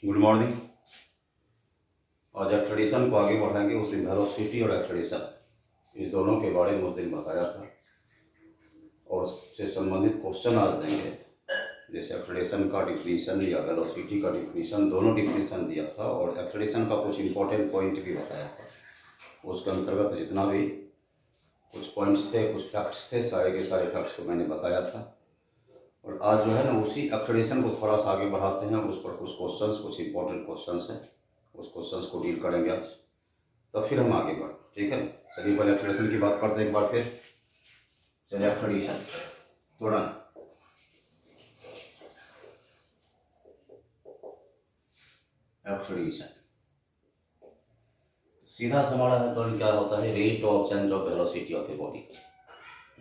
Good morning. आज acceleration को आगे बढ़ाएंगे। उस दिन वेलोसिटी और एक्सलेशन इस दोनों के बारे में उस दिन बताया था और उससे संबंधित क्वेश्चन आज देंगे। जैसे एक्सलेशन का डिफिनीशन या वेलोसिटी का डिफिनीशन, दोनों डिफिनीशन दिया था और एक्सलेशन का कुछ इंपॉर्टेंट पॉइंट भी बताया था। उसके अंतर्गत जितना भी कुछ पॉइंट्स थे, कुछ फैक्ट्स थे, सारे के सारे फैक्ट्स को मैंने बताया था। और आज जो है ना उसी एक्सलेशन को थोड़ा सा आगे बढ़ाते हैं। उस पर कुछ क्वेश्चंस, कुछ इंपॉर्टेंट क्वेश्चंस हैं, उस क्वेश्चंस को डील करेंगे आज। तो फिर हम आगे बढ़ें, ठीक है। चलिए पहले एक्सलेशन की बात करते हैं एक बार फिर। चलिए एक्सलेशन थोड़ा एक्सलेशन सीधा हमारा है क्या होता है, rate of change of velocity of a body,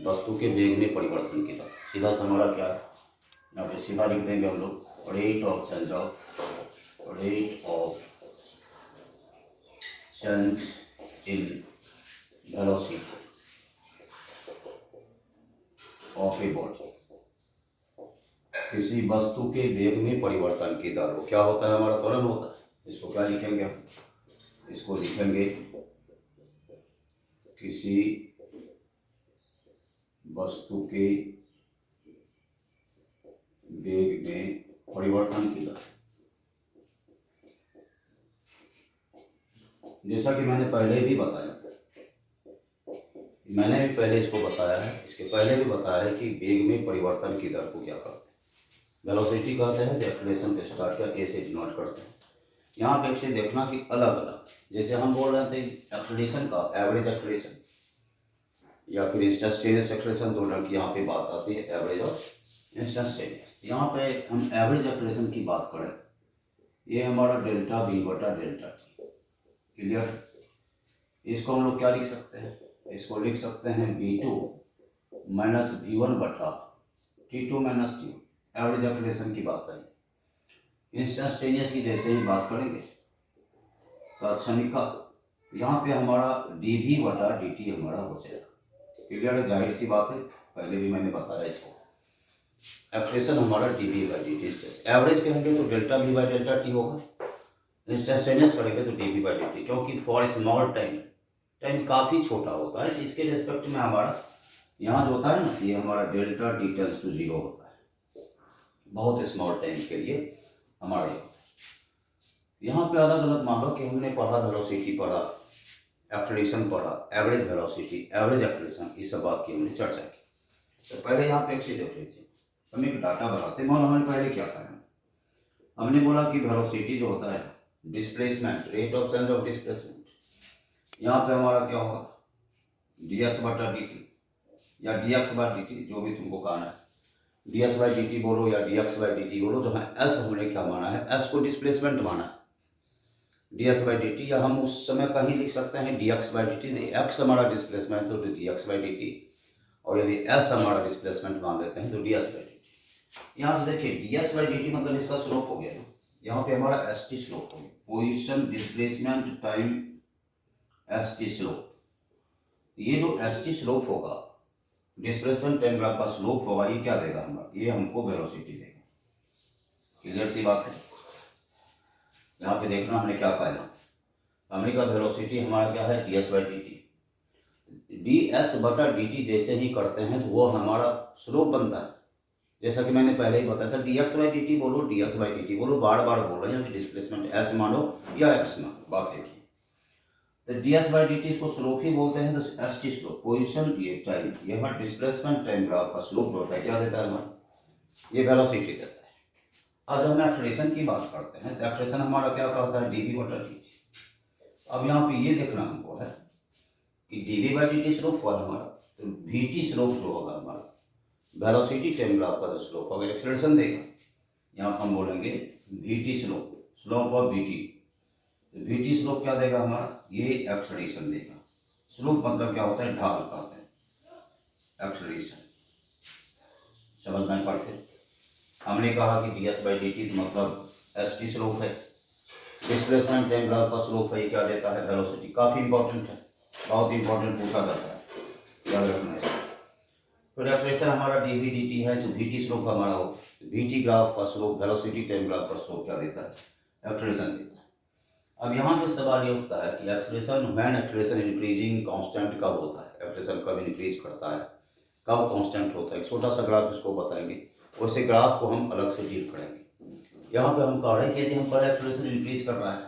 वस्तु के वेग में परिवर्तन की दर। सीधा हमारा क्या है, या फिर सीधा लिख देंगे हम लोग rate of change in velocity of a body. किसी वस्तु के वेग में परिवर्तन की दर, वो क्या होता है, हमारा त्वरण होता है। इसको क्या लिखेंगे हम, इसको लिखेंगे किसी वस्तु के वेग में परिवर्तन की दर। जैसा कि मैंने पहले भी बताया, मैंने भी पहले इसको बताया है, इसके पहले भी बताया है कि वेग में परिवर्तन की दर को क्या कहते हैं, वेलोसिटी कहते हैं। एक्सलेशन के स्टार्ट का ए से डिनोट करते हैं। यहाँ पे एक देखना कि अलग अलग, जैसे हम बोल रहे थे एक्सलेशन का एवरेज एक्सलेशन या फिर इंस्टेंटेनियस एक्सलेशन, दोनों की यहाँ पे बात आती है, एवरेज और इंस्टेंटेनियस। यहाँ पे हम एवरेज एक्सलेशन की बात करें, ये हमारा डेल्टा वी बटा डेल्टा टी, क्लियर। इसको हम लोग क्या लिख सकते हैं, इसको लिख सकते हैं V2 माइनस V1 बटा T2 minus T। Average acceleration की बात करें। इंस्टेंटेनियस की जैसे ही बात करेंगे तो क्षणिका, यहाँ पे हमारा dV बटा dt हमारा हो जाएगा, क्लियर है। जाहिर सी बात है, पहले भी मैंने बताया इसको। एक्सलेशन हमारा dV बाई dt। एवरेज कहेंगे तो delta V by delta T होगा, इंस्टेंटेनियस करेंगे तो dV बाई dt, क्योंकि फॉर स्मॉल टाइम काफ़ी छोटा होता है। इसके रिस्पेक्ट में हमारा यहाँ जो होता है ना, ये हमारा डेल्टा टी टेंस टू 0 होता है। बहुत स्मॉल टाइम के लिए हमारे यहाँ पे अलग अलग मान लो कि हमने पढ़ा, वेलोसिटी पढ़ा, एक्सलेशन पढ़ा, एवरेज वेलोसिटी, एवरेज एक्सलेशन, इस सब बात की हमने चर्चा की। तो पहले यहाँ पे एक चीज देख लीजिए, हम एक डाटा बनाते हैं। मान हमने पहले क्या था, हमने बोला कि वेलोसिटी जो होता है displacement, rate of change of displacement, यहाँ पे हमारा क्या होगा ds बटा dt या dx बाय dt, जो भी तुमको कहना है, ds बाई dt बोलो या dx बाई dt बोलो। जो है s हमने क्या माना है, s को डिस्प्लेसमेंट माना है, ds बाई dt, या हम उस समय कहीं लिख सकते हैं dx बाई dt। x हमारा डिस्प्लेसमेंट तो dx बाई dt, और यदि s हमारा डिस्प्लेसमेंट मान लेते हैं तो ds बाई dt। यहाँ से देखिए ds बाई dt मतलब इसका स्लोप हो गया ना, यहाँ पे हमारा st स्लोप हो गया, position displacement time st slope. ये जो st स्लोप होगा, डिस्प्लेसमेंट टाइम ग्राफ का स्लोप होगा, ये क्या देगा हमारा, ये हमको वेलोसिटी देगा। क्लियर सी बात है। यहाँ पे देखना हमने क्या कहा, हमने कहा वेलोसिटी हमारा क्या है ds बाई dt। ds बटा dt जैसे ही करते हैं तो वो हमारा स्लोप बनता है। जैसा कि मैंने पहले ही बताया था, dx बाई dt बोलो, ds बाई dt बोलो, बार बार बोल रहे हैं, डिस्प्लेसमेंट s मानो या x मानो, बात एक ही। तो ds बाई dt इसको स्लोप ही बोलते हैं। तो st स्लोप, पोजिशन ये टाइम, ये हमारा डिस्प्लेसमेंट टाइम ग्राफ का स्लोप होता है, क्या देता है हमारा, ये वेलोसिटी देता है। अब जब हम एक्सलेशन की बात करते हैं तो एक्सलेशन हमारा क्या कहता है, dV बटा dt। अब यहाँ पे ये देखना हमको है कि dV बाई dt स्लोप हुआ हमारा, तो vt स्लोप जो होगा हमारा वेलोसिटी टाइम ग्राफ का जो स्लोप होगा, एक्सलेशन देगा। यहाँ पर हम बोलेंगे vt slope, slope of vt। तो vt स्लोप क्या देगा हमारा, ये एक्सलेशन देगा। स्लोप मतलब क्या होता है, ढाल कहते हैं एक्सलेशन, समझना है पढ़ते। हमने कहा कि ds बाई dt मतलब st स्लोप है, डिस्प्लेसमेंट टाइम ग्राफ का स्लोप है, ये क्या देता है, वेलोसिटी। काफ़ी इंपॉर्टेंट है, बहुत इंपॉर्टेंट पूछा जाता है, याद रखना है। फिर एक्सलेशन हमारा dv dt है, तो vt स्लोप हमारा हो, vt ग्राफ का स्लोप, वेलोसिटी टाइम ग्राफ का स्लोप क्या देता है, एक्सलेशन देता है। अब यहाँ पे सवाल ये उठता है कि acceleration when acceleration increasing constant कब होता है, एक्सलेशन कब इंक्रीज करता है, कब कांस्टेंट होता है। एक छोटा सा ग्राफ इसको बताएंगे, उसे ग्राफ को हम अलग से डील करेंगे। यहाँ पे हम कह रहे हैं कि यदि हम पर एक्सलेशन इंक्रीज कर रहा है,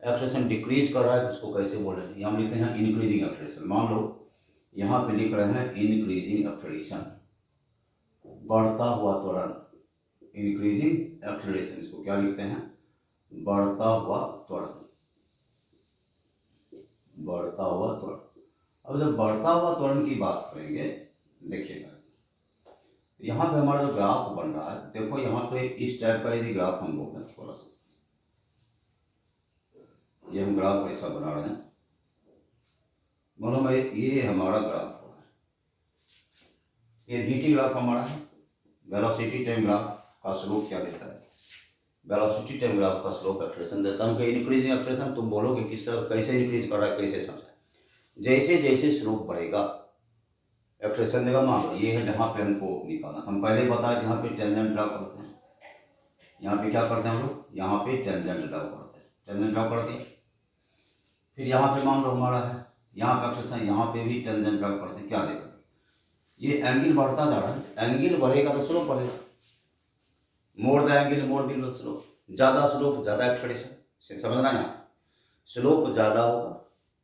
एक्सलेशन डिक्रीज कर रहा है तो इसको कैसे बोलेंगे, हम लिखते हैं इंक्रीजिंग एक्सलेशन। मान लो यहाँ पे लिख रहे हैं इंक्रीजिंग एक्सलेशन, बढ़ता हुआ त्वरण, इंक्रीजिंग एक्सलेशन, इसको क्या लिखते हैं, बढ़ता हुआ त्वरण, बढ़ता हुआ त्वरण। अब जब बढ़ता हुआ त्वरण की बात करेंगे, देखिएगा यहाँ पे हमारा जो ग्राफ बन रहा है, देखो यहाँ पे इस टाइप का यदि ग्राफ हम बोलते हैं, थोड़ा सा ये हम ग्राफ ऐसा बना रहे हैं, मानो मैं ये हमारा ग्राफ हो रहा है, ये VT ग्राफ हमारा है, वेलोसिटी टाइम ग्राफ का स्लोप क्या देता है, वेलोसिटी टाइम ग्राफ का स्लोप एक्सलेशन देता है। इंक्रीजिंग एक्सलेशन तुम बोलोगे किस तरह, कैसे इंक्रीज कर रहा है, कैसे समझा, जैसे जैसे स्लोप बढ़ेगा एक्सलेशन देगा। मान लो ये है जहाँ पे हमको निकालना, हम पहले बताया यहाँ पे टेंजेंट ड्रा करते हैं, यहाँ पे क्या करते हैं हम लोग, यहाँ पे टेंजेंट ड्रा करते हैं, टेंजेंट ड्रा कर दिया। फिर यहाँ पे मान लो हमारा है, यहाँ पे एक्सलेशन, यहाँ पे भी टेंजेंट ड्रा करते हैं, क्या देगा, ये एंगल बढ़ता जा रहा है, एंगल बढ़ेगा तो स्लोप बढ़ेगा, more the angle more the slope, ज़्यादा स्लोप ज़्यादा एक्सलेशन, समझना है। यहाँ स्लोप ज़्यादा होगा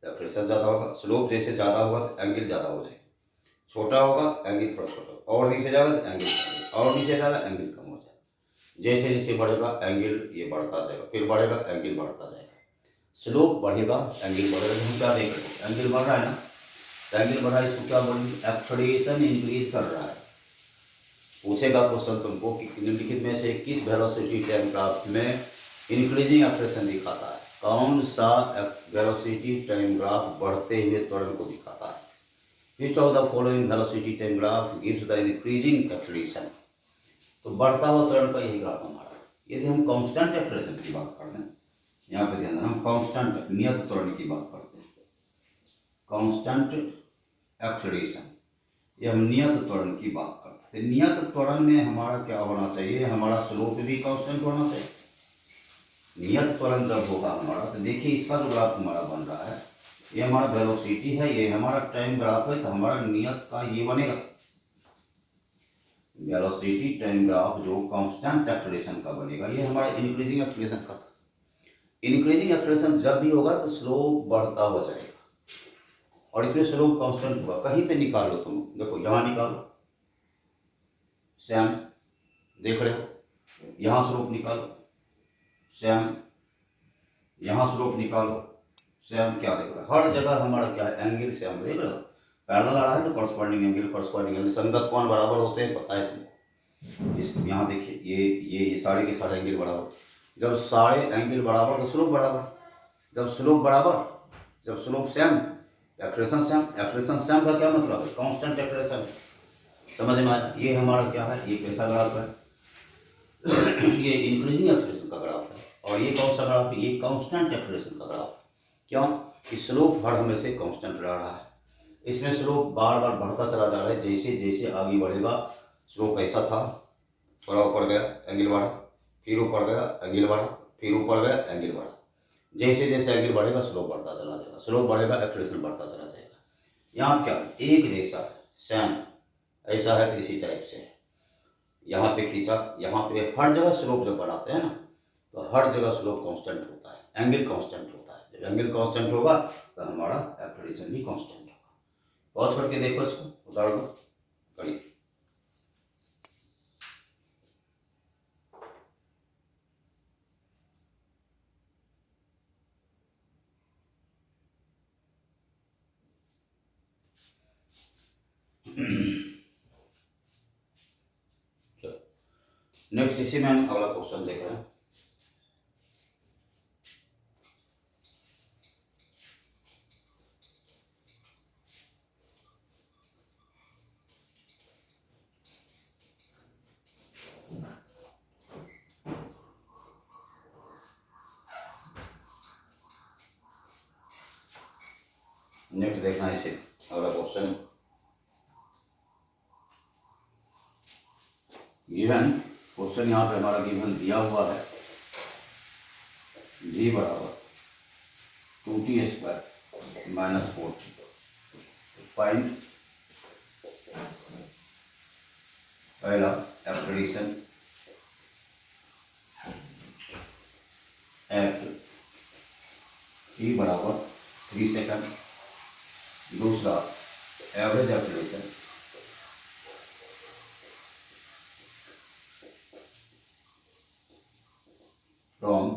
एक्सलेशन ज़्यादा होगा, स्लोप जैसे ज़्यादा होगा तो एंगल ज़्यादा हो जाएगा, छोटा होगा एंगल थोड़ा छोटा, और नीचे जाएगा तो एंगल बढ़ेगा, और नीचे जाएगा एंगल कम हो जाएगा। जैसे जैसे बढ़ेगा एंगल ये बढ़ता जाएगा, फिर बढ़ेगा एंगल बढ़ता जाएगा, स्लोप बढ़ेगा एंगल बढ़ेगा। हम क्या देख रहे हैं, एंगल बढ़ रहा है ना, एंगल बढ़ रहा है, इसको क्या बोलेंगे, एक्सलेशन इंक्रीज कर रहा है। पूछेगा क्वेश्चन तुमको कि निम्नलिखित में से किस वेलोसिटी टाइम ग्राफ में इंक्रीजिंग एक्सलेशन दिखाता है, कौन सा वेलोसिटी टाइम ग्राफ बढ़ते हुए त्वरण को दिखाता है। Which of the following velocity time graph gives the increasing acceleration? तो बढ़ता हुआ त्वरण का यही ग्राफ हमारा है। यदि हम कांस्टेंट एक्सलेशन की बात करते हैं, यहाँ पे ध्यान देना, हम कांस्टेंट नियत त्वरण की बात करते हैं, कांस्टेंट एक्सलेशन, ये हम नियत त्वरण की बात करते हैं। नियत त्वरण में हमारा क्या होना चाहिए, हमारा स्लोप भी कांस्टेंट होना चाहिए। नियत त्वरण जब होगा हमारा, तो देखिए इसका जो ग्राफ हमारा बन रहा है, ये हमारा वेलोसिटी है, ये हमारा टाइम ग्राफ है, तो हमारा नियत का ये बनेगा वेलोसिटी टाइम ग्राफ जो कांस्टेंट एक्सलेशन का बनेगा, ये हमारा इंक्रीजिंग एक्सलेशन का था। इंक्रीजिंग एक्सलेशन जब भी होगा तो स्लोप बढ़ता हो जाएगा, और इसमें स्लोप कांस्टेंट होगा। कहीं पे निकाल लो तुम, देखो यहाँ निकालो, सेम देख रहे हो, यहाँ स्लोप निकालो सेम, यहाँ स्लोप निकालो सेम, क्या देख रहा है, हर जगह हमारा क्या है, एंगल सेम देख रहे हो, पैरेलल आ रहा है तो कॉरस्पॉन्डिंग एंगल संगत कोण बराबर होते हैं, पता है तुमको। इस यहाँ देखिए ये सारे के सारे एंगल बराबर, जब सारे एंगल बराबर तो स्लोप बराबर, जब स्लोप बराबर, जब slope same, acceleration same. Acceleration same का क्या मतलब है, कांस्टेंट एक्सलेशन, समझ में आया। ये हमारा क्या है, ये कैसा ग्राफ है ये इंक्रीजिंग एक्सलेशन का ग्राफ है, और ये कौन सा ग्राफ है, ये कांस्टेंट एक्सलेशन का ग्राफ। क्यों कि स्लोप हर हमेशा कांस्टेंट रह रहा है, इसमें स्लोप बार बार बढ़ता चला जा रहा है, जैसे जैसे आगे बढ़ेगा स्लोप ऐसा था, थोड़ा ऊपर गया एंगल बढ़ा, फिर ऊपर गया एंगल बढ़ा, फिर ऊपर गया एंगल बढ़ा, जैसे जैसे एंगल बढ़ेगा स्लोप बढ़ता चला जाएगा, स्लोप बढ़ेगा एक्सलेशन बढ़ता चला जाएगा। यहाँ क्या एक जैसा है, सेम ऐसा है तो इसी टाइप से यहाँ पे खींचा, यहाँ पे हर जगह स्लोप जब बनाते हैं ना, तो हर जगह स्लोप कांस्टेंट होता है, एंगल कांस्टेंट होता है। जब एंगल कांस्टेंट होगा तो हमारा एक्सलेशन भी कांस्टेंट होगा। पॉज करके देखो इसको, उदाहरण करिए। नेक्स्ट इसी में हम अगला क्वेश्चन देख रहे हैं। नेक्स्ट देखना है इसे अगला क्वेश्चन, गिवन क्वेश्चन यहाँ पे हमारा गिवन दिया हुआ है v बराबर 2t² माइनस 4t। फाइंड पहला एक्सप्रेशन एफ टी बराबर 3 सेकंड, दूसरा average expression from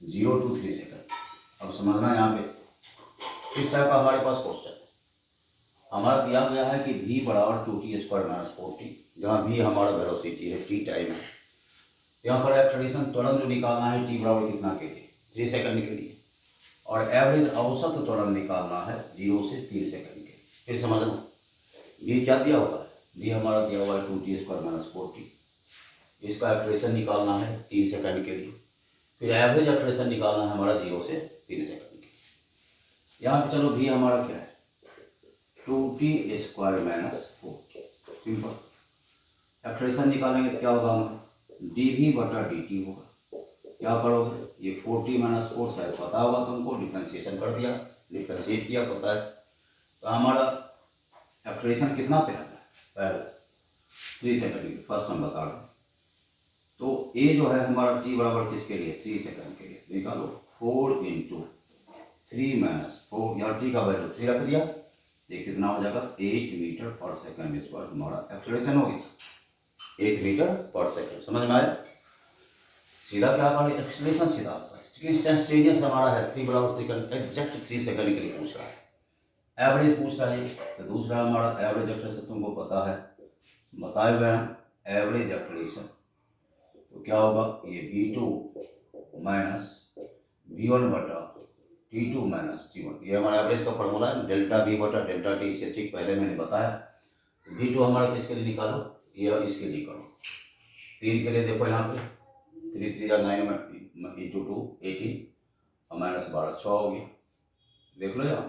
0 to 3 second. अब समझना यहाँ पे किस टाइप का हमारे पास क्वेश्चन है। हमारा दिया गया है कि v बराबर 2t² माइनस 4t, जहाँ v हमारा वेलोसिटी है, t टाइम है। यहाँ पर एक्सलेरेशन त्वरण जो निकालना है t बराबर कितना के लिए, 3 सेकंड के लिए, और एवरेज औसत त्वरण निकालना है 0 से 3 सेकंड के। फिर समझना v क्या दिया हुआ है, v हमारा दिया हुआ है 2t² माइनस 4t। इसका एक्सलेरेशन निकालना है 3 सेकंड के लिए, फिर एवरेज एक्सलेरेशन निकालना है हमारा 0 से 3 सेकंड के लिए। यहाँ पे चलो v हमारा क्या है, 2t² minus 4t। Simple acceleration निकालेंगे तो क्या होगा हमारा dv बटा dt होगा। क्या करोगे, ये 4t माइनस 4 शायद पता होगा तुमको, डिफ्रेंशिएशन कर दिया, डिफ्रेंशिएट किया पता है। तो हमारा एक्सलेरेशन कितना पे आता है, पहले 3 सेकंड के फर्स्ट हम बता रहे हैं। तो ए जो है हमारा t बराबर किसके लिए, 3 सेकंड के लिए। निकालो 4 × 3 माइनस 4, यहाँ t का वैल्यू 3 रख दिया, ये कितना हो जाएगा 8 मीटर पर सेकंड स्क्वायर हमारा एक्सलेरेशन हो गया, 8 मीटर पर सेकंड। समझ में आया, सीधा क्या करें एक्सलेरेशन सीधा इंस्टेंटेनियस हमारा है 3 बराबर सेकंड, एग्जैक्ट 3 सेकंड के लिए पूछ रहा है। एवरेज पूछ रहा है तो दूसरा हमारा एवरेज एक्सलेरेशन तुमको पता है, बताए हुए हैं एवरेज एक्सलेरेशन। तो क्या होगा, ये v2 माइनस v1 बटा t2 माइनस t1, ये हमारा एवरेज का फॉर्मूला है, डेल्टा v बटा डेल्टा टी। इससे ठीक पहले मैंने बताया। v2 हमारा किसके लिए निकालो, ये इसके लिए करो, 3 के लिए देखो यहाँ पे 3 3 9 × 2 18 और माइनस 12 6 हो गया। देख लो यहाँ,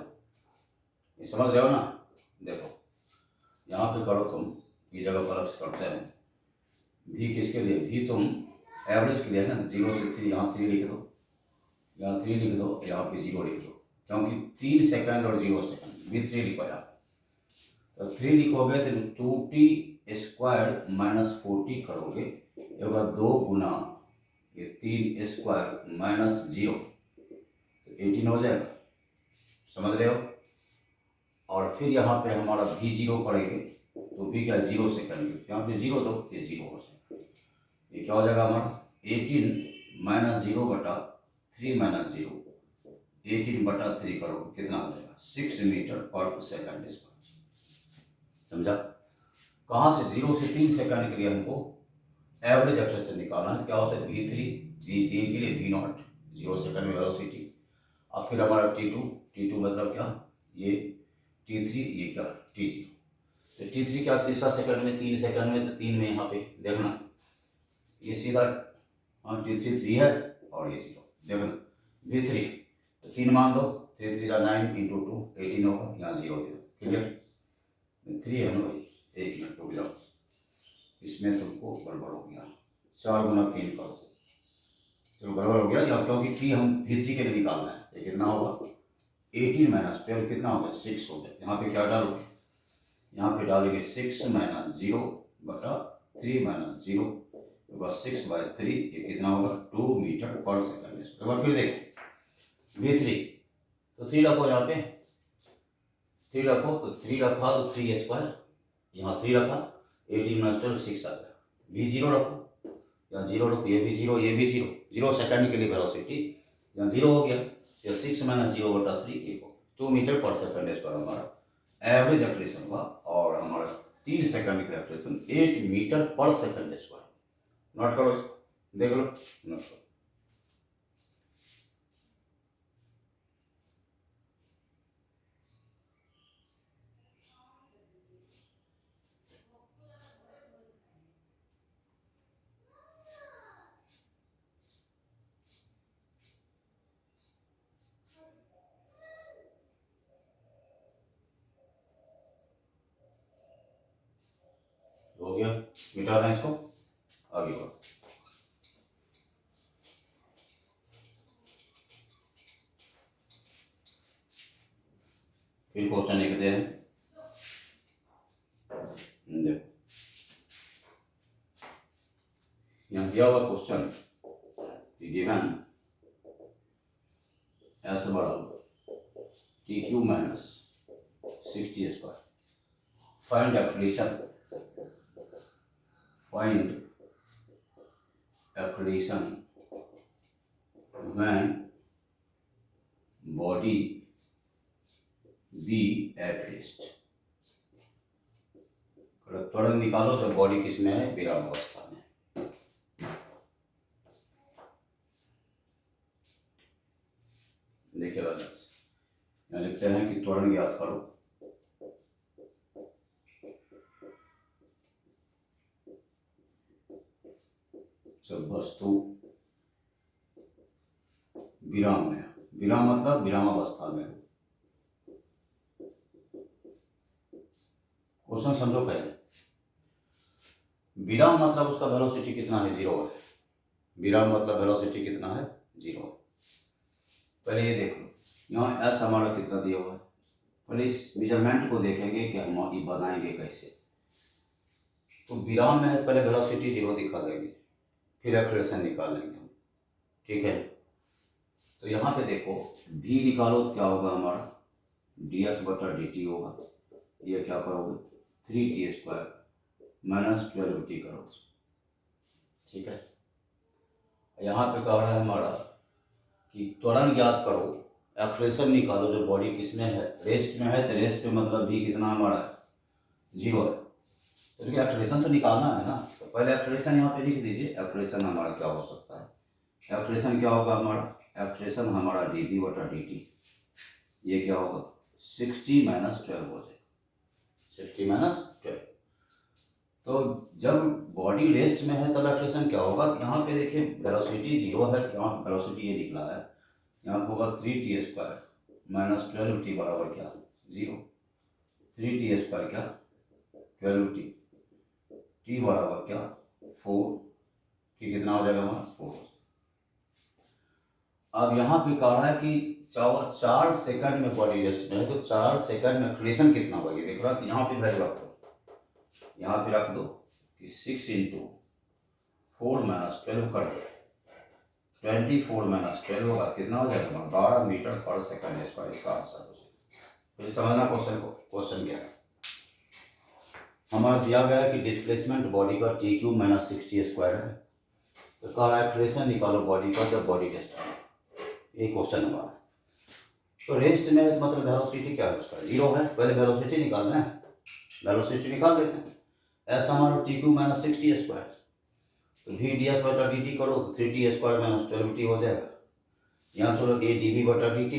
ये समझ रहे हो ना। देखो यहाँ पे करो तुम, ये जगह पर रख करते हैं v किसके लिए, v तुम एवरेज के लिए है ना, 0 से 3, यहाँ 3 लिख दो, यहाँ 3 लिख दो, यहाँ पे 0 लिख दो, क्योंकि 3 सेकंड और 0 सेकंड भी 3 लिखो यहाँ। तो 3 लिखोगे तो 2t² माइनस 4t करोगे, ये होगा 2 गुना ये 3² माइनस 0, तो 18 हो जाएगा। समझ रहे हो। और फिर यहाँ पे हमारा v0 करेंगे तो v क्या 0 सेकंड, यहाँ पे 0 तो ये 0 हो जाएगा। ये क्या हो जाएगा हमारा 18 माइनस 0 बटा 3 माइनस 0, 18 बटा 3 करोगे कितना हो जाएगा 6 मीटर पर सेकंड स्क्वायर। समझा। कहाँ से 0 से 3 सेकंड के लिए हमको एवरेज एक्सलेरेशन निकालना है। क्या होता है v3 के लिए v0 0 सेकंड में वेलोसिटी, और फिर हमारा t2 मतलब क्या, ये t3 ये क्या t0। तो t3 क्या तीसरा सेकंड में, 3 सेकंड में, तो 3 में यहाँ पे देखना ये सीधा t3 3 है और ये 0 देखना v3 तो 3 मान दो, 3 3 9 × 2 18 होगा, यहाँ 0 दे दो, क्लियर। 3 है ना भाई, 1 मिनट रुक जाओ, इसमें तुमको गड़बड़ हो गया, 4 गुना 3 करो, चलो गड़बड़ हो गया यहाँ, क्योंकि t हम v3 के लिए निकालना है। ये कितना होगा 18 माइनस 12 कितना होगा 6 हो गया। यहाँ पे क्या डालोगे, यहाँ पे डालेंगे 6 माइनस 0 बटा 3 माइनस 0 होगा 6/3, ये कितना होगा 2 मीटर पर सेकंड। एक बार फिर देखो v3 तो 3 रखो, यहाँ पे 3 रखो, तो 3 रखा तो 3² यहाँ 3 रखा, 18 माइनस 12 6 आ गया। v0 रखो, यहाँ 0 रखो, ये भी 0 ये भी 0 सेकंड के लिए वेलोसिटी, यहाँ 0 हो गया, या 6 माइनस 0 बटा 3 2 मीटर पर सेकंड स्क्वायर हमारा एवरेज एक्सलेरेशन हुआ। और हमारा 3 सेकंड का एक्सलेरेशन 8 मीटर पर सेकंड स्क्वायर। नोट करो इसको, देख लो, नोट करो। हो गया, मिटा दें इसको, आगे बढ़ो। फिर क्वेश्चन लिखते हैं, देखो यहाँ दिया हुआ क्वेश्चन गिवन ऐसे बड़ा T Q minus 60 square, find expression when body be at rest। त्वरण निकालो तो बॉडी किसमें है, विराम अवस्था में। देखिए यहाँ लिखते हैं कि त्वरण ज्ञात करो, जब वस्तु विराम में, विराम मतलब विराम अवस्था में। क्वेश्चन समझो पहले, विराम मतलब उसका वेलोसिटी कितना है, 0 है। विराम मतलब वेलोसिटी कितना है, 0 है। पहले ये देख लो, यहाँ एस हमारा कितना दिया हुआ है। पहले इस मेजरमेंट को देखेंगे कि हम ये बनाएंगे कैसे। तो विराम में है, पहले वेलोसिटी 0 दिखा देंगे, फिर एक्सेलरेशन निकाल लेंगे हम, ठीक है। तो यहाँ पे देखो v निकालो तो क्या होगा हमारा, ds/dt होगा। ये क्या करोगे, 3t² माइनस 12t करो, ठीक है। यहाँ पे कह रहा है हमारा कि त्वरण ज्ञात करो, एक्सेलरेशन निकालो, जो बॉडी किसमें है, रेस्ट में है। तो रेस्ट पे मतलब v कितना हमारा है, 0 है। तो देखिए एक्सेलरेशन तो निकालना है ना, तो पहले एक्सेलरेशन यहाँ पे लिख दीजिए। एक्सेलरेशन हमारा क्या हो सकता है, एक्सेलरेशन क्या होगा हमारा, एक्सेलरेशन हमारा dv/dt, ये क्या होगा 60 माइनस 12 हो जाएगा, 60 माइनस 12। तो जब बॉडी रेस्ट में है तब एक्सेलरेशन क्या होगा, यहाँ पे देखिए वेलोसिटी 0 है, यहाँ वेलोसिटी ये निकला है, यहाँ होगा 3t² माइनस 12t बराबर क्या, 0। 3t² क्या 12t, t बराबर क्या 4, t कितना हो जाएगा हमारा 4। अब यहाँ पे कहा है कि 4 सेकंड में बॉडी रेस्ट में है, तो 4 सेकंड में एक्सेलरेशन कितना होगा ये देख रहा है। यहाँ पे वैल्यू रख दो, यहाँ पे रख दो कि 6 × 4 माइनस 12 कर 24 माइनस 12 होगा, कितना हो जाएगा 12 मीटर पर सेकंड स्क्वायर, इसका आंसर हो जाएगा। फिर समझना क्वेश्चन को, क्वेश्चन क्या है हमारा दिया गया है कि डिस्प्लेसमेंट बॉडी का t³ माइनस 60² है। तो कह रहा है एक्सेलरेशन निकालो बॉडी का जब बॉडी रेस्ट में, ये क्वेश्चन हमारा है। तो रेस्ट में मतलब वेलोसिटी क्या है उसका, 0 है। पहले वेलोसिटी निकालना है, वेलोसिटी निकाल लेते हैं। ऐसा हमारा t³ माइनस 60², तो v ds/dt करो तो 3t² माइनस 12t हो जाएगा। यहाँ चलो a dv/dt,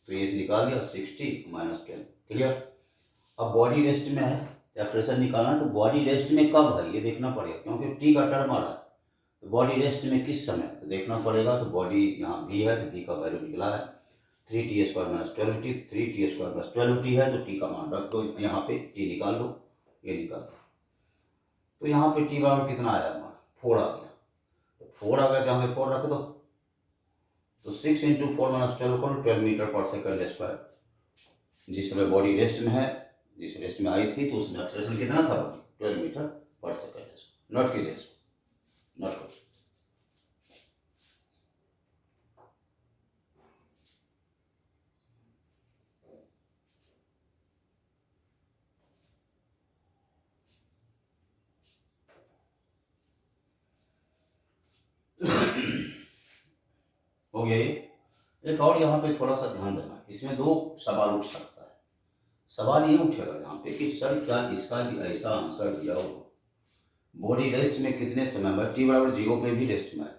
तो ये निकाल लिया 60 माइनस 12, क्लियर। अब बॉडी रेस्ट में है, एक्सेलरेशन निकालना है। तो बॉडी रेस्ट में कब है ये देखना पड़ेगा, क्योंकि t का टर्म आ रहा है। तो बॉडी रेस्ट में किस समय, तो देखना पड़ेगा। तो बॉडी यहाँ v है, तो v का वैल्यू निकला है 3t² minus 12t, 3t² plus 12t है, तो t का मान रख दो, यहाँ पे t निकाल लो, ये निकाल दो। तो यहाँ पे t बराबर कितना आया हमारा, 4 आ गया। तो 4 आ गया तो यहाँ पे 4 रख दो। तो 6 × 4 माइनस 12 करो, 12 मीटर पर सेकंड स्क्वायर। जिस समय बॉडी रेस्ट में है, जिस रेस्ट में आई थी, तो उसमें एक्सेलरेशन कितना था, 12 मीटर पर सेकंड। नोट कीजिए इसको, नोट करो। हो गया ये। एक और यहाँ पे थोड़ा सा ध्यान देना, इसमें 2 सवाल उठ सकता है। सवाल ये उठेगा यहाँ पे कि सर क्या इसका ऐसा आंसर दिया हो, बॉडी रेस्ट में कितने समय में, t बराबर 0 पे भी रेस्ट में है,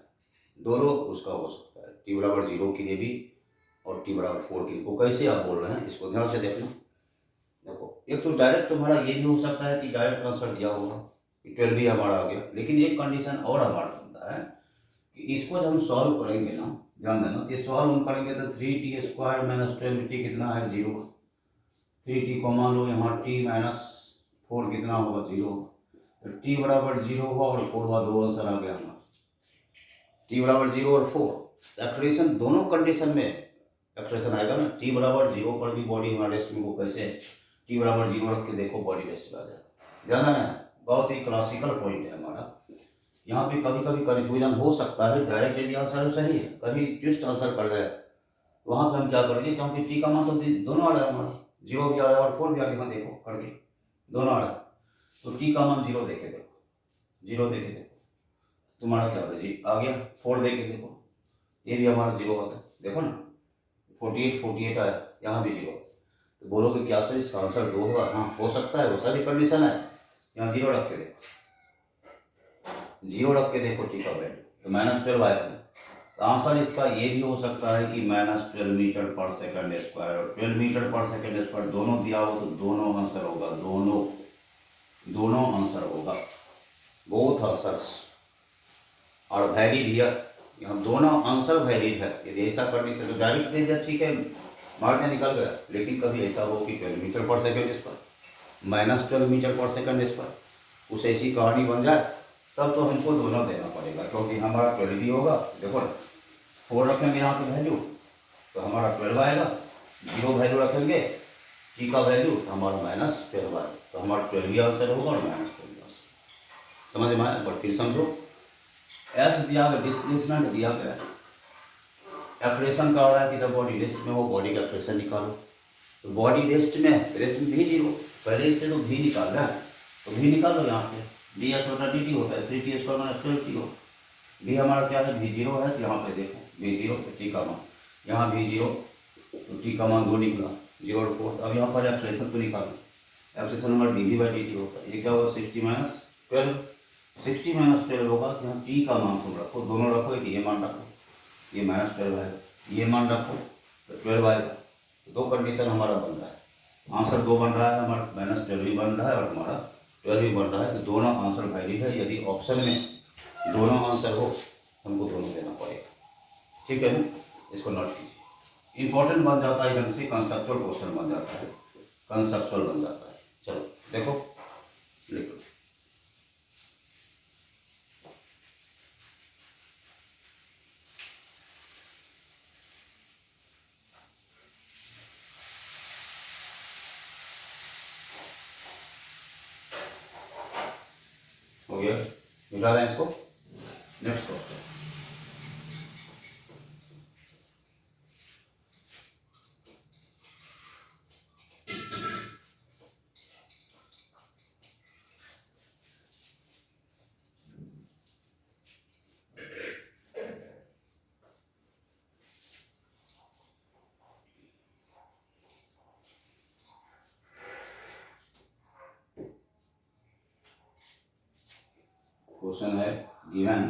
दोनों उसका हो सकता है, t बराबर 0 के लिए भी और t बराबर 4 के लिए। वो कैसे आप बोल रहे हैं इसको ध्यान से देखना। देखो एक तो डायरेक्ट हमारा ये भी हो सकता है कि डायरेक्ट आंसर दिया होगा कि 12 भी हमारा आ गया, लेकिन एक कंडीशन और हमारा बनता है कि इसको जब हम सॉल्व करेंगे ना, ध्यान देना, ये सॉल्व हम करेंगे तो 3t² माइनस 12t कितना है, 0। 3t को मान लो यहाँ t माइनस 4 कितना होगा, 0। तो t बराबर 0 होगा और 4 हुआ, 2 आंसर आ गया हमारा, t बराबर 0 और 4। एक्सेलरेशन दोनों कंडीशन में एक्सप्रेशन आएगा ना, टी बराबर 0 पर भी बॉडी हमारे रेस्ट में को कैसे टी बराबर 0 रख के देखो बॉडी रेस्ट में आ जाएगा। ध्यान देना है, बहुत ही क्लासिकल पॉइंट है हमारा। यहाँ पे कभी कभी कन्फ्यूजन हो सकता है, डायरेक्ट यदि आंसर सही है, कभी ट्विस्ट आंसर कर जाए, वहाँ पे हम क्या करेंगे, क्योंकि टी का मान तो दोनों आ रहा है हमारा, 0 भी आ रहा है और 4 भी आ रहा है, देखो करके दोनों आ रहा है, तो टी का मान 0 देके देखो, 0 देके देखो, तुम्हारा क्या होगा जी आ गया। 4 देके देखो, ये भी हमारा 0 होता है, देखो ना 48 आया, यहाँ भी 0, तो बोलोगे क्या सर इसका आंसर 2 होगा? हाँ हो सकता है, वैसा भी कंडीशन है। यहाँ 0 रख के देखो, 0 रख के देखो टी का वैल्यू, तो -12 आएगा। तो आंसर इसका ये भी हो सकता है कि -12 मीटर पर सेकंड स्क्वायर और 12 मीटर पर सेकंड स्क्वायर दोनों दिया हो, तो दोनों आंसर होगा, दोनों आंसर होगा, बोथ आंसर्स और वैलिड है। यहाँ दोनों आंसर वैलिड है। यदि ऐसा करने से तो डायरेक्ट दे दिया, ठीक है मार में निकल गया, लेकिन कभी ऐसा हो कि 12 मीटर पर सेकंड स्क्वायर -12 मीटर पर सेकंड स्क्वायर, कुछ ऐसी कहानी बन जाए, तब तो हमको दोनों देना पड़ेगा, क्योंकि हमारा 12 भी होगा। देखो 4 रखेंगे यहाँ पे वैल्यू, तो हमारा 12 आएगा, 0 वैल्यू रखेंगे टी का वैल्यू, तो हमारा -12 आएगा, तो हमारा 12 भी आंसर होगा और -12 आंसर। समझ में आया? एक बार फिर समझो, एक्स दिया गया, डिस्प्लेसमेंट दिया गया, एक्सप्रेशन का हो रहा है कि जब बॉडी रेस्ट में हो बॉडी का एक्सप्रेशन निकालो, तो बॉडी रेस्ट में भी 0, पहले इससे तो भी निकाल रहा है, तो भी निकालो। यहाँ पे डी एस बटा डी टी होता है, 3t² - 12t हो, भी हमारा क्या है भी 0 है, तो यहाँ पे देखो भी 0, तो टी का मान यहाँ भी 0, तो टी का मान 2 निकला, 0 और 4। अब यहाँ पर एक्सप्रेशन को निकालो, एक्सप्रेशन नंबर dv/dt होता है, ये क्या होगा 60 - 12 होगा। तो यहाँ टी का मान तुम रखो, दोनों रखो, एक ये मान रखो, ये -12 है, ये मान रखो, तो 12 आएगा। तो 2 कंडीशन हमारा बन रहा है, आंसर 2 बन रहा है, हमारा -12 भी बन रहा है और हमारा 12 भी बन रहा है, तो दोनों आंसर वैलिड है। यदि ऑप्शन में दोनों आंसर हो, हमको दोनों देना पड़ेगा, ठीक है ना? इसको नोट कीजिए, इंपॉर्टेंट बन जाता है, ढंग से कंसेप्चुअल क्वेश्चन बन जाता है, कंसेप्चुअल बन जाता है। चलो देखो लिखो, हो गया, मिटा दें इसको। नेक्स्ट क्वेश्चन, क्वेश्चन है गिवन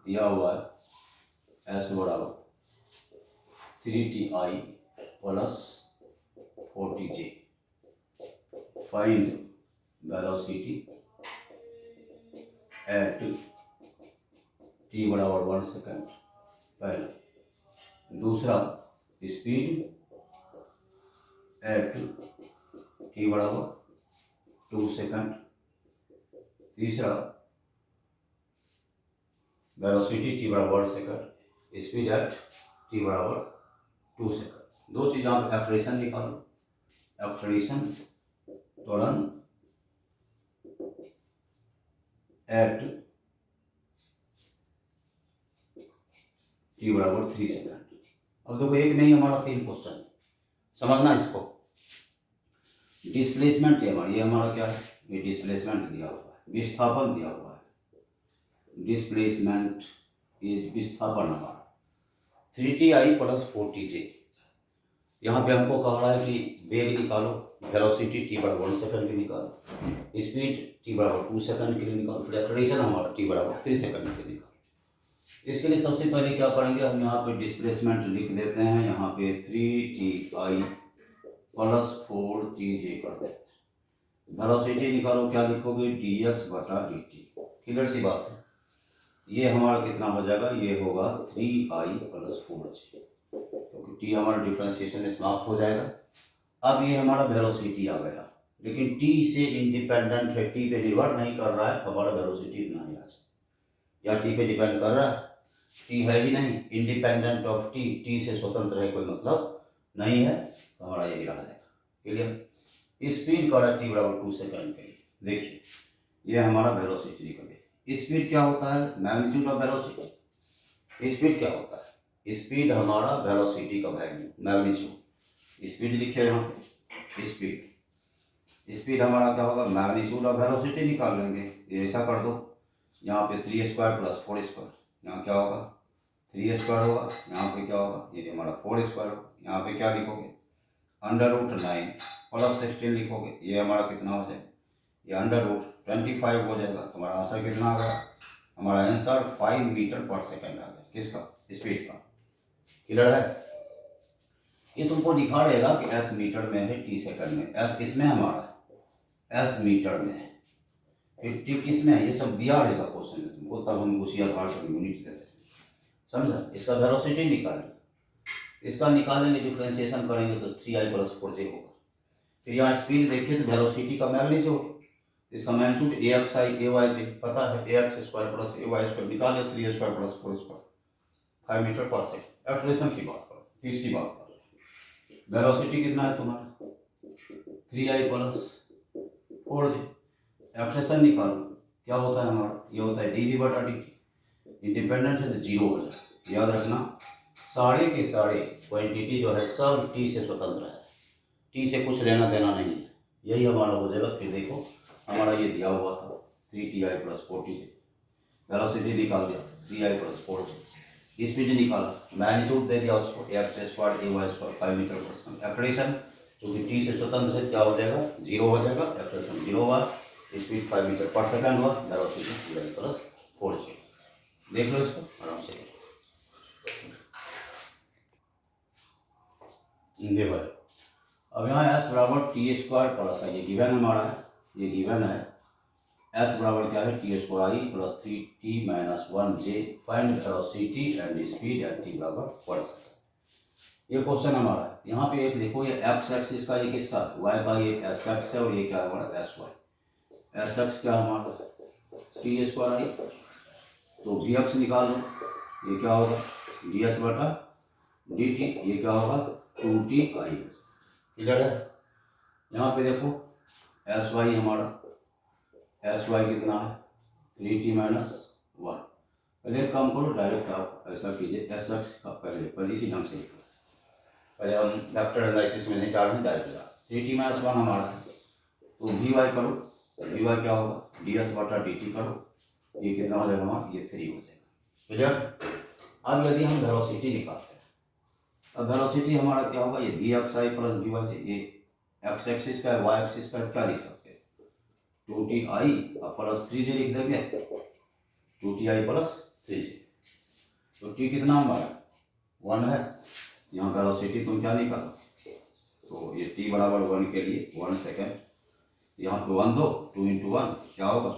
दिया हुआ है एस बराबर 3ti + 40j, find velocity at t बराबर 1 सेकेंड, पहला। दूसरा स्पीड एट t बराबर 2 सेकेंड। तीसरा वेलोसिटी t बराबर 1 सेकेंड, स्पीड एट t बराबर 2 सेकेंड। 2 चीज़ आप एक्सप्रेशन निकालो, एक्सप्रेशन त्वरण एट t बराबर 3 सेकेंड। अब देखो एक नहीं, हमारा 3 क्वेश्चन, समझना इसको। डिस्प्लेसमेंट ये हमारा क्या है, ये डिस्प्लेसमेंट दिया हुआ है, विस्थापन दिया हुआ है, डिस्प्लेसमेंट ये विस्थापन हमारा 3ti + 40j। यहाँ पे हमको कह रहा है कि वेग निकालो, वेलोसिटी t बराबर 1 सेकंड की निकालो, स्पीड t बराबर 2 सेकंड के लिए निकालो, फिर एक्सलेरेशन हमारा t बराबर 3 सेकंड के लिए निकालो। इसके लिए सबसे पहले क्या करेंगे, हम यहाँ पे डिस्प्लेसमेंट लिख देते हैं, यहाँ पे 3ti + 4tj कर देते हैं। वेलोसिटी निकालो, क्या लिखोगे ds/dt, क्लियर सी बात है। ये हमारा कितना हो जाएगा, ये होगा 3i + 4j, क्योंकि t हमारा डिफ्रेंशिएशन में समाप्त हो जाएगा। अब ये हमारा वेलोसिटी आ गया, लेकिन t से इंडिपेंडेंट है, t पे निर्भर नहीं कर रहा है, हमारा वेलोसिटी इतना ही आ जाए। या t पे डिपेंड कर रहा है, t है ही नहीं, इंडिपेंडेंट ऑफ t, t से स्वतंत्र है, कोई मतलब नहीं है तो हमारा ये गिरा जाएगा। क्लियर। स्पीड का टी बराबर 2 सेकंड के लिए देखिए ये हमारा वेलोसिटी निकल गई। स्पीड क्या होता है? Magnitude of velocity. स्पीड क्या होता है? स्पीड हमारा वेलोसिटी का वैल्यू मैग्नीट्यूड। स्पीड लिखे यहाँ पे स्पीड हमारा क्या होगा? मैग्नीट्यूड ऑफ वेलोसिटी निकाल लेंगे। ये ऐसा कर दो, यहाँ पे 3 स्क्वायर प्लस 4 स्क्वायर, यहाँ क्या होगा 3 स्क्वायर होगा, यहाँ पे क्या होगा ये हमारा 4 स्क्वायर होगा। यहाँ पे क्या लिखोगे √9 प्लस 16 लिखोगे, ये हमारा कितना हो जाएगा? ये √25 हो जाएगा। तुम्हारा आंसर कितना आ गया? हमारा आंसर 5 मीटर पर सेकेंड आ गया। किसका? स्पीड का। क्लियर है? ये तुमको दिखा रहेगा कि एस मीटर में है, टी सेकंड में। एस किसमें हमारा एस मीटर में है, फिर टी किस में है, ये सब दिया रहेगा क्वेश्चन में तुमको, तब हम उसी आधार पर यूनिट देते हैं। समझा? इसका वेलोसिटी निकालेंगे, इसका निकालेंगे, डिफ्रेंशिएशन करेंगे तो 3i + 4j होगा। फिर यहाँ स्पीड देखिए तो वेलोसिटी का मैग्नीट्यूड, इसका मैग्नीट्यूड AXi/Ayj पता है, ax² + ay² निकाले 3 स्क्वायर प्लस 4 स्क्वायर 5 मीटर पर सेकंड। एक्सलेशन की बात करो, तीसरी बात करो, वेलोसिटी कितना है तुम्हारा 3i + 4j। एक्सलेशन निकालो, क्या होता है हमारा? ये होता है dv/dt। इंडिपेंडेंट है तो 0 हो जाए। याद रखना सारे के सारे क्वांटिटी जो है सब टी से स्वतंत्र है, टी से कुछ लेना देना नहीं है, यही हमारा हो जाएगा। फिर देखो हमारा ये दिया हुआ था 3ti + 4tj, वेलोसिटी निकाल दिया 3i + 4j, स्पीड निकाला, मैग्नीट्यूड दे दिया उसको x² ay² 5 मीटर पर सेकंड। एक्सलेशन चूंकि टी से स्वतंत्र है क्या हो जाएगा 0 हो जाएगा। एक्सलेशन 0 हुआ, स्पीड 5 मीटर पर सेकंड हुआ, वेलोसिटी 3i + 4j। देख लो इसको आराम से। ये भाई अब यहाँ s बराबर t² प्लस आई, ये गिवन हमारा है, ये गिवन है s बराबर क्या है t² + 3t - 1j, find velocity and speed at t बराबर 1 सेकंड। ये क्वेश्चन हमारा है। यहाँ पे एक देखो ये x एक्सिस का, ये किसका y का, ये sx है और ये क्या है हमारा sy। sx क्या है हमारा t², तो vx निकाल लो, ये क्या होगा ds/dt, ये क्या होगा 2ti। क्लियर है? यहाँ पे देखो sy हमारा sy कितना है 3t - 1। पहले एक काम करो, डायरेक्ट आप ऐसा कीजिए sx का पहले इसी ढंग से लिखो, पहले हम वेक्टर एनालिसिस में नहीं जा रहे हैं, डायरेक्ट जा 3t - 1 हमारा है, तो vy करो, vy क्या होगा ds/dt करो, ये कितना हो जाएगा हमारा ये 3 हो जाएगा। क्लियर? अब यदि हम वेलोसिटी निकालते हैं, अब वेलोसिटी हमारा क्या होगा ये vxi + vyj, ये x एक्सिस का है, y एक्सिस का है, क्या लिख सकते हैं 2ti + 3j लिख देंगे, 2ti + 3j। तो t कितना हमारा 1 है, यहाँ वेलोसिटी तुम क्या निकालो, तो ये t बराबर 1 के लिए 1 सेकेंड, यहाँ पे 1 दो 2 × 1 क्या होगा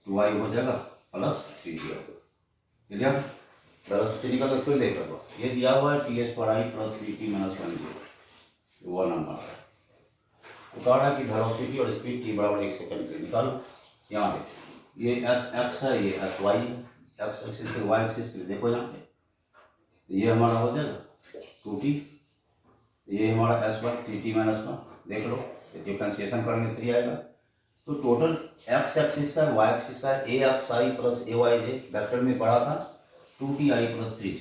2i हो जाएगा + 3j होगा। क्लियर? वेलोसिटी निकाल तो फिर देखा दो, ये दिया हुआ है t² + 3t - 1j, 1 हमारा है। तो कह रहा है कि वेलोसिटी और स्पीड t बराबर 1 सेकंड के निकालो। यहाँ पे ये sx है, ये sy है, x एक्सिस के y एक्सिस के देखो यहाँ पे ये हमारा हो जाएगा 2t, ये हमारा sy 3t - 1 देख लो, डिफरेंशिएशन करेंगे 3 आएगा। तो टोटल x एक्सिस का y एक्सिस का axi + ayj वेक्टर में पड़ा था 2ti + 3j।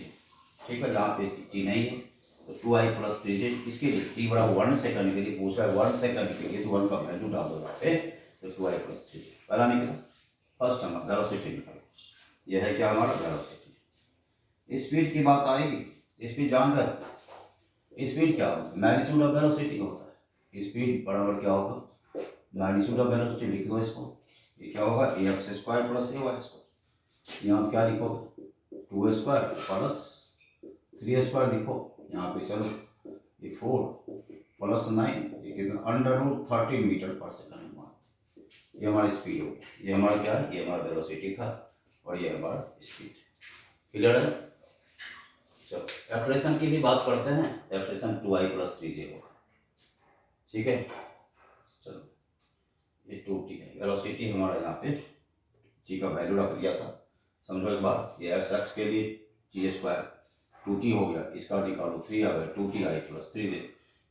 ठीक है, यहाँ पे t नहीं है तो 2i + 3j, इसके लिए t बराबर 1 सेकंड के लिए पूछा है, 1 सेकंड के लिए तो 1 का वैल्यू डाल दो यहाँ पे, तो 2i + 3j पहला निकला। फर्स्ट नंबर वेलोसिटी निकला, यह है क्या हमारा वेलोसिटी। स्पीड की बात आएगी, स्पीड जान रहे हो, स्पीड क्या होगा मैग्नीट्यूड ऑफ वेलोसिटी होता है। स्पीड बराबर क्या होगा मैग्नीट्यूड ऑफ वेलोसिटी, लिख दो इसको, ये क्या होगा ax² + ay², यहाँ क्या लिखोगे 2² + 3² लिखो, यहाँ पे चलो ये 4 + 9, ये कितना √13 मीटर पर सेकंड हमारा, ये हमारी स्पीड होगी। ये हमारा क्या है, ये हमारा वेलोसिटी था और ये हमारा स्पीड। क्लियर है? चलो एक्सलेशन की भी बात करते हैं, एक्सलेशन 2i + 3j होगा। ठीक है, चलो ये 2t है, वेलोसिटी हमारा यहाँ पे g का वैल्यू रख दिया था, समझो एक बार, ये x के लिए t², 2t हो गया, इसका निकालो 3 आ गया, 2t आई प्लस 3j,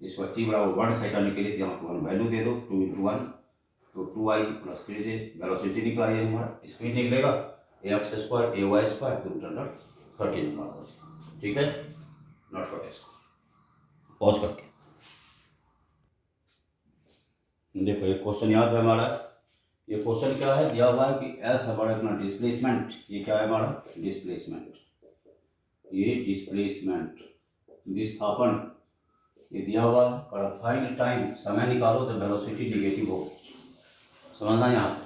इसको t बराबर 1 सेकंड के लिए यहाँ पर वैल्यू दे दो 2 × 1, तो 2i प्लस 3j, वेलोसिटी निकला ये हमारा, स्पीड निकलेगा ax² ay² √13 हमारा, ठीक है। नोट करो इसको पॉज करके। देखो ये क्वेश्चन याद है हमारा, ये क्वेश्चन क्या है, दिया हुआ है कि एस हमारा अपना डिस्प्लेसमेंट, ये क्या है हमारा डिस्प्लेसमेंट, ये डिस्प्लेसमेंट विस्थापन, ये दिया हुआ है। फाइंड टाइम, समय निकालो जब वेलोसिटी निगेटिव हो, समझना यहाँ पे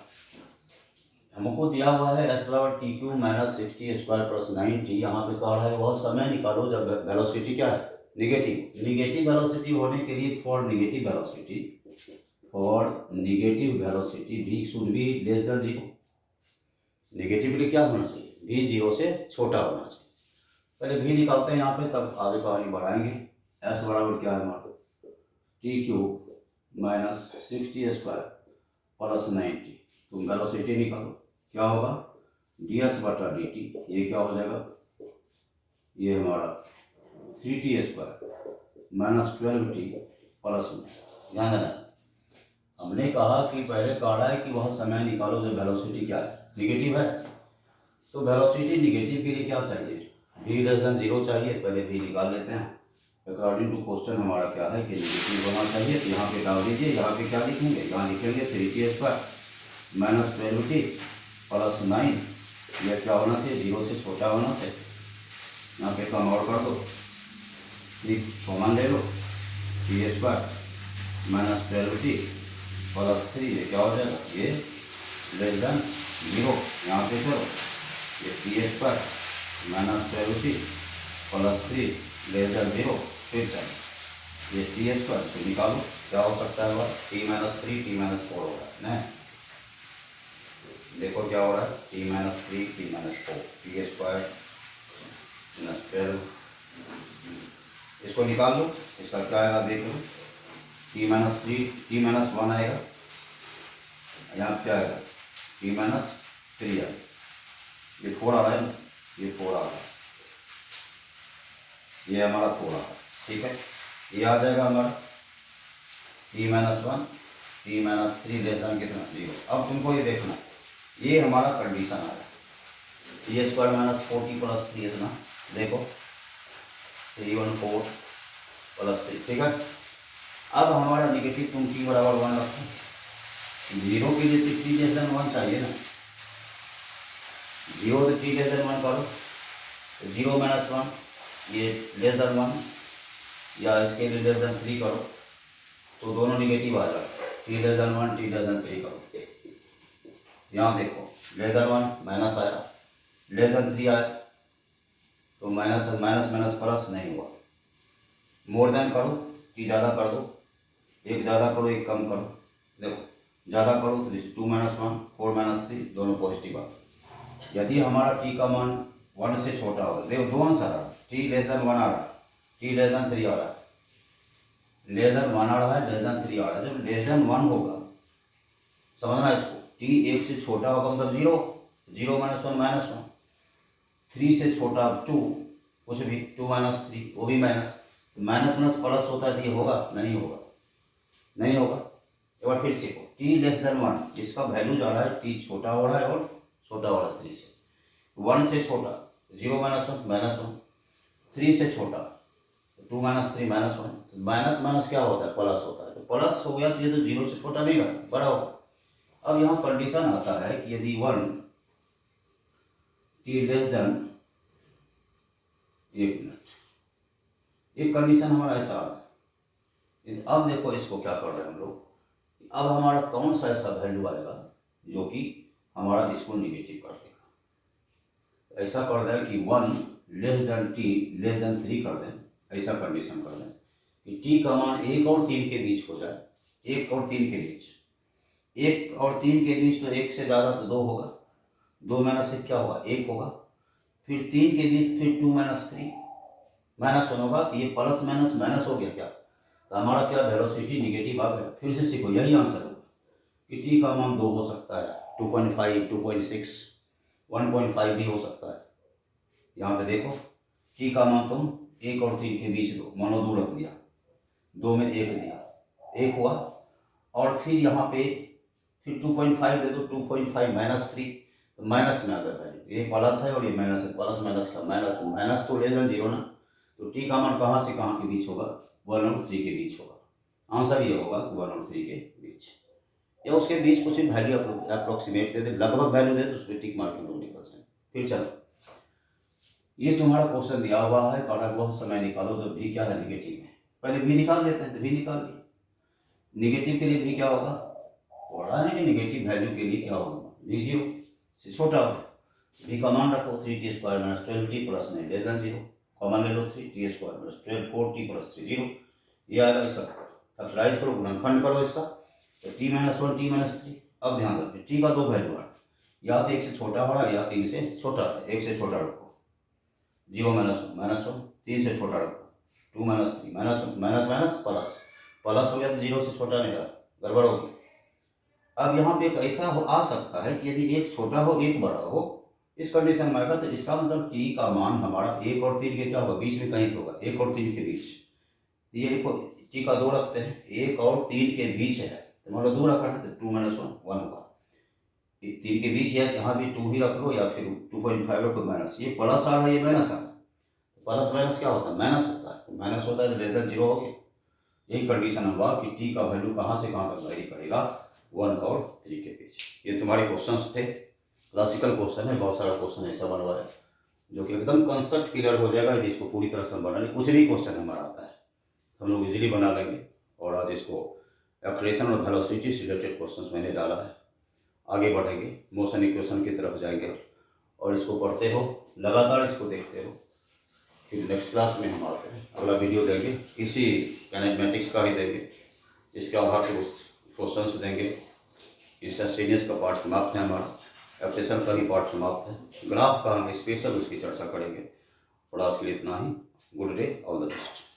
हमको दिया हुआ है एस बराबर T Q minus 60² plus 9t, यहाँ पे कह रहा है वह समय निकालो जब वेलोसिटी क्या है निगेटिव। निगेटिव वेलोसिटी होने के लिए for negative velocity v should be less than 0। Negatively क्या होना चाहिए, v 0 से छोटा होना चाहिए। पहले v निकालते हैं यहाँ पे, तब आगे कहानी बढ़ाएंगे। s बराबर क्या है हमारा T Q minus 60² plus 9t, तुम वेलोसिटी निकालो, क्या होगा ds/dt, ये क्या हो जाएगा, ये हमारा 3t² माइनस 12t प्लस, ध्यान देना हमने कहा कि पहले कहा है कि वह समय निकालो जब वेलोसिटी क्या है निगेटिव है। तो वेलोसिटी निगेटिव के लिए क्या चाहिए, v लेस देन 0 चाहिए, पहले v निकाल लेते हैं। अकॉर्डिंग टू क्वेश्चन हमारा क्या है कि निगेटिव होना चाहिए, तो यहाँ पे डाल दीजिए, यहाँ पे क्या लिखेंगे, यहाँ लिखेंगे 3t² माइनस 12t प्लस 9, यह क्या होना चाहिए 0 से छोटा होना चाहिए। यहाँ पे कम और कर दो, कॉमन ले लो, t² माइनस 12t प्लस 3, ये क्या हो जाएगा, ये लेस देन 0, यहाँ पे चलो ये t² minus 12t plus 3 less than 0, फिर चलो ये t² तो निकालो, क्या हो सकता है t माइनस 3 t माइनस 4 हो रहा है, देखो क्या हो रहा है t minus 3 t minus 4, t² minus 12, इसको निकाल लो, इसका क्या आएगा देख लो, t माइनस 3 t माइनस 1 आएगा, यहाँ क्या आएगा t माइनस 3 आएगा, ये 4 आ रहा है ना, ये 4 आ रहा है, ये हमारा 4 आ रहा है, ठीक है। ये आ जाएगा हमारा t minus 1 t minus 3 less than कितना 0। अब तुमको ये देखना, ये हमारा कंडीशन आ रहा है t² माइनस 4t प्लस 3 है ना, देखो 314 प्लस 3, ठीक है। अब हमारा निगेटिव तुम t बराबर 1 रखो, 0 के लिए तो t लेस देन 1 चाहिए ना, 0 से t लेस देन 1 करो, 0 माइनस 1 ये लेस देन 1, या इसके लिए लेस देन 3 करो, तो दोनों निगेटिव आ जाए, t less than 1 t less than 3 करो, यहाँ देखो लेस देन 1 माइनस आया, लेस देन 3 आया, तो माइनस माइनस माइनस प्लस नहीं हुआ, मोर देन करो, t ज़्यादा कर दो, एक ज़्यादा करो एक कम करो, देखो ज़्यादा करो तो 2 माइनस 1 4 माइनस 3 दोनों पॉजिटिव आ। यदि हमारा t का मान 1 से छोटा होगा, देखो दो आंसर आ रहा है, t लेस देन 1 आ रहा है, t लेस देन 3 आ रहा है, लेस देन 1 आ रहा है, लेस देन 3 आ रहा है। जब लेस देन 1 होगा, समझना इसको, t 1 से छोटा होगा मतलब 0, 0 माइनस 1 माइनस 1, 3 से छोटा 2 कुछ भी, 2 माइनस 3 वो भी माइनस, माइनस माइनस प्लस होता है तो ये होगा नहीं होगा, नहीं होगा। एक बार फिर सीखो, t लेस देन 1 जिसका वैल्यू जा रहा है, t छोटा हो रहा है और छोटा हो रहा है 3 से, 1 से छोटा 0 माइनस 1 माइनस 1, 3 से छोटा 2 माइनस 3 माइनस 1, माइनस माइनस क्या होता है प्लस होता है, तो प्लस हो गया तो ये तो 0 से छोटा नहीं रहा, बड़ा होगा। अब यहाँ कंडीशन आता है कि यदि 1 t लेस देन, एक मिनट, एक कंडीशन हमारा ऐसा आ रहा है। अब देखो इसको क्या कर रहे हैं हम लोग, अब हमारा कौन सा ऐसा वैल्यू आएगा जो कि हमारा इसको निगेटिव कर देगा। ऐसा कर दें कि 1 less than t less than 3 कर दें, ऐसा कंडीशन कर दें कि t का मान 1 और 3 के बीच हो जाए, 1 और 3 के बीच, 1 और 3 के बीच तो 1 से ज़्यादा तो 2 होगा, 2 माइनस 1 क्या होगा 1 होगा, फिर 3 के बीच फिर 2 माइनस 3 माइनस 1 होगा, तो ये प्लस माइनस माइनस हो गया क्या, तो हमारा क्या वेलोसिटी निगेटिव आ गया। फिर से सीखो, यही आंसर होगा कि t का मान 2 हो सकता है, 2.5 2.6 1.5 भी हो सकता है। यहाँ पे देखो टी का मान तुम 1 और 3 के बीच दो, मानो 2 रख दिया, 2 में 1 दिया, 1 हुआ। और फिर यहाँ पे फिर 2.5 दे दो, 2.5 माइनस 3, तो माइनस में आ गया वैल्यू, ये प्लस है और ये माइनस है, प्लस माइनस का माइनस, माइनस तो लेस देन 0 ना, तो टी का मान कहाँ से कहाँ के बीच होगा, 1 और 3 के बीच होगा। आंसर ये होगा 1 और 3 के बीच, या उसके बीच कुछ भी वैल्यू अप्रोक्सीमेट दे दे, लगभग वैल्यू दे तो उसमें टिक मार के लोग निकल जाए। फिर चलो, ये तुम्हारा क्वेश्चन दिया हुआ है, कहा वह समय निकालो जब भी क्या है निगेटिव है। पहले भी निकाल लेते हैं, तो भी निकाल लिया। निगेटिव के लिए भी क्या होगा, पढ़ा है कि निगेटिव वैल्यू के लिए क्या होगा, भी 0 से छोटा होगा। भी का मान रखो 3t² - 12t + 9 less than 0, common ले लो 3t² - 12 4t + 3 0, ये आएगा। इसका फैक्टराइज करो, गुणनखंड करो इसका, तो t - 1 t - 3। अब ध्यान रखो t का 2 वैल्यू है, या तो 1 से छोटा हो रहा है या 3 से छोटा है। 1 से छोटा रखो 0 - 1, 3 से छोटा रखो 2 - 3, माइनस प्लस हो गया तो 0 से छोटा नहीं रहा, गड़बड़ होगी। अब यहाँ पे एक ऐसा आ सकता है कि यदि एक छोटा हो एक बड़ा हो, इस कंडीशन में आएगा, तो इसका मतलब t का मान हमारा 1 और 3 के क्या होगा, बीच में कहीं होगा, 1 और 3 के बीच। ये देखो t का 2 रखते हैं, 1 और 3 के बीच है, तो मान लो 2 रखा है तो 2 - 1 1 होगा। 3 के बीच है, यहाँ भी 2 ही रख लो या फिर 2.5 रखो माइनस, ये प्लस आ रहा है ये माइनस आ रहा है, प्लस माइनस क्या होता है, माइनस होता है, तो माइनस होता है तो लेस देन 0 हो गया। यही कंडीशन हुआ कि टी का वैल्यू कहाँ से कहाँ तक वेरी करेगा, 1 और 3 के बीच। ये तुम्हारे क्वेश्चंस थे, क्लासिकल क्वेश्चन है, बहुत सारा क्वेश्चन ऐसा बना है जो कि एकदम कंसेप्ट क्लियर हो जाएगा यदि इसको पूरी तरह से हम बना लें। कुछ भी क्वेश्चन हमारा आता है हम लोग इजीली बना लेंगे। और आज इसको एक्सलेशन और वेलोसिटी से रिलेटेड क्वेश्चन मैंने डाला है। आगे बढ़ेंगे, मोशन इक्वेशन की तरफ जाएंगे और इसको पढ़ते हो, लगातार इसको देखते हो। फिर नेक्स्ट क्लास में हम आते हैं, अगला वीडियो देंगे, इसी कैनेमेटिक्स का ही देंगे, इसके आधार पर क्वेश्चंस देंगे। इंस्टेंटेनियस का पार्ट समाप्त है हमारा, एक्सप्रेशन का ही पार्ट समाप्त है, ग्राफ का हम स्पेशल उसकी चर्चा करेंगे। और आज के लिए इतना ही। Good day, all the best.